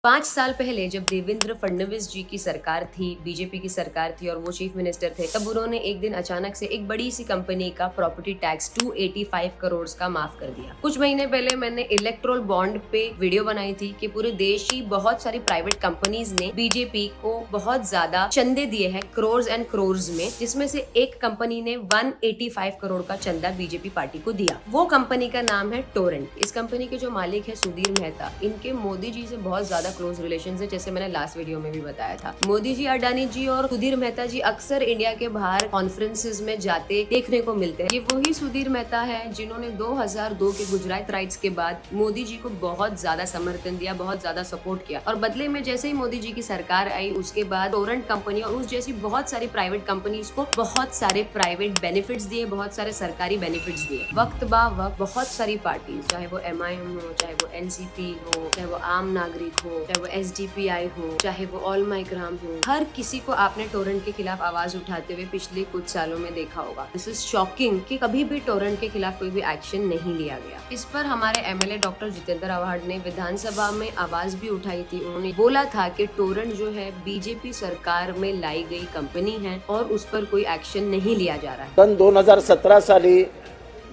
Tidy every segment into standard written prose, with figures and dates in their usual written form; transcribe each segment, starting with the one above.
5 साल पहले जब देवेंद्र फडणवीस जी की सरकार थी, बीजेपी की सरकार थी और वो चीफ मिनिस्टर थे, तब उन्होंने एक दिन अचानक से एक बड़ी सी कंपनी का प्रॉपर्टी टैक्स 285 करोड़ का माफ कर दिया। कुछ महीने पहले मैंने इलेक्ट्रोल बॉन्ड पे वीडियो बनाई थी कि पूरे देश की बहुत सारी प्राइवेट कंपनीज ने बीजेपी को बहुत ज्यादा चंदे दिए हैं, करोड़ एंड करोड़ में, जिसमें से एक कंपनी ने 185 करोड़ का चंदा बीजेपी पार्टी को दिया। वो कंपनी का नाम है टोरेंट। इस कंपनी के जो मालिक है सुधीर मेहता, इनके मोदी जी से बहुत ज्यादा क्लोज रिलेशन है, जैसे मैंने लास्ट वीडियो में भी बताया था। मोदी जी, अडानी जी और सुधीर मेहता जी अक्सर इंडिया के बाहर कॉन्फ्रेंसेस में जाते देखने को मिलते हैं। ये वही सुधीर मेहता है जिन्होंने 2002 के गुजरात राइट्स के बाद मोदी जी को बहुत ज्यादा समर्थन दिया, बहुत ज्यादा सपोर्ट किया, और बदले में जैसे ही मोदी जी की सरकार आई उसके बाद टोरेंट कंपनी और उस जैसी बहुत सारी प्राइवेट कंपनीज को बहुत सारे प्राइवेट बेनिफिट्स दिए, बहुत सारे सरकारी बेनिफिट्स दिए। वक्त बा वक्त बहुत सारी पार्टीज, चाहे वो MIM हो, चाहे वो NCP हो, चाहे वो आम नागरिक हो, चाहे वो SDPI हो, चाहे वो ऑल माइग्राम हो, हर किसी को आपने टोरेंट के खिलाफ आवाज उठाते हुए पिछले कुछ सालों में देखा होगा। दिस इज शॉकिंग कि कभी भी टोरेंट के खिलाफ कोई भी एक्शन नहीं लिया गया। इस पर हमारे MLA डॉक्टर जितेंद्र आव्हाड ने विधानसभा में आवाज भी उठाई थी। उन्होंने बोला था कि टोरेंट जो है बीजेपी सरकार में लाई गई कंपनी है और उस पर कोई एक्शन नहीं लिया जा रहा है। सन 2017 साली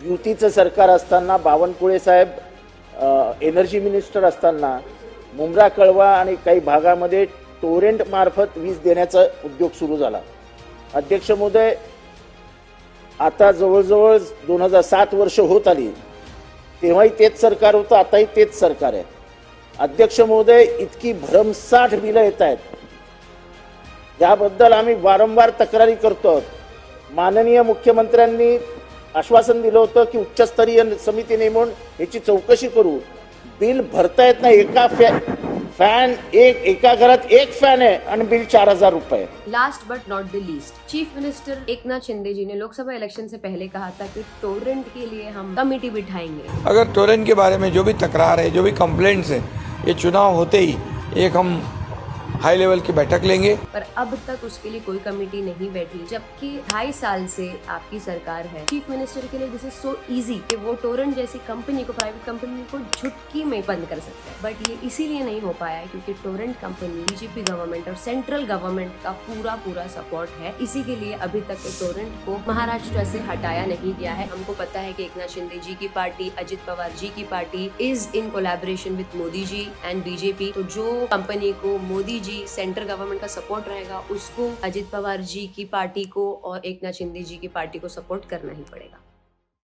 युतीचं सरकार असताना बावनकुळे साहेब एनर्जी मिनिस्टर असताना मुंब्रा कळवा आणि काही भागामध्ये टोरेंट मार्फत वीज देण्याचा उद्योग सुरू झाला। अध्यक्ष महोदय, आता जवळजवळ 2007 वर्ष होत आली, तेव्हाही तेच सरकार होतं, आताही तेच सरकार आहे। अध्यक्ष महोदय, इतकी भरमसाठ बिलं येत आहेत, याबद्दल आम्ही वारंवार तक्रारी करतो। माननीय मुख्यमंत्र्यांनी आश्वासन दिलं होतं की उच्चस्तरीय समिती नेमून याची चौकशी करू। बिल भरता येत नाही, एका घरात एक फॅन आहे आणि बिल 4000 रुपये। Last but not the least, chief minister Eknath Shinde ji ने लोकसभा इलेक्शन से पहले कहा था कि टोरेंट के लिए हम कमेटी बिठाएंगे। अगर टोरेंट के बारे में जो भी तकरार है, जो भी कंप्लेंट्स है, ये चुनाव होते ही एक हम हाई लेवल की बैठक लेंगे। पर अब तक उसके लिए कोई कमेटी नहीं बैठी, जबकि 2.5 साल से आपकी सरकार है। चीफ मिनिस्टर के लिए दिस इज सो इजी कि वो टोरेंट जैसी कंपनी को, प्राइवेट कंपनी को झुटकी में बंद कर सकते हैं। बट ये इसीलिए नहीं हो पाया क्योंकि टोरेंट कंपनी बीजेपी गवर्नमेंट और सेंट्रल गवर्नमेंट का पूरा सपोर्ट है। इसी के लिए अभी तक टोरेंट को महाराष्ट्र से हटाया नहीं गया है। हमको पता है कि एकनाथ शिंदे जी की पार्टी, अजित पवार जी की party is in collaboration with Modi ji and BJP. तो जो कंपनी को मोदी जी, सेंट्रल गवर्नमेंट का सपोर्ट रहेगा, उसको अजित पवार जी की पार्टी को और एकनाथ शिंदे जी की पार्टी को सपोर्ट करना ही पड़ेगा।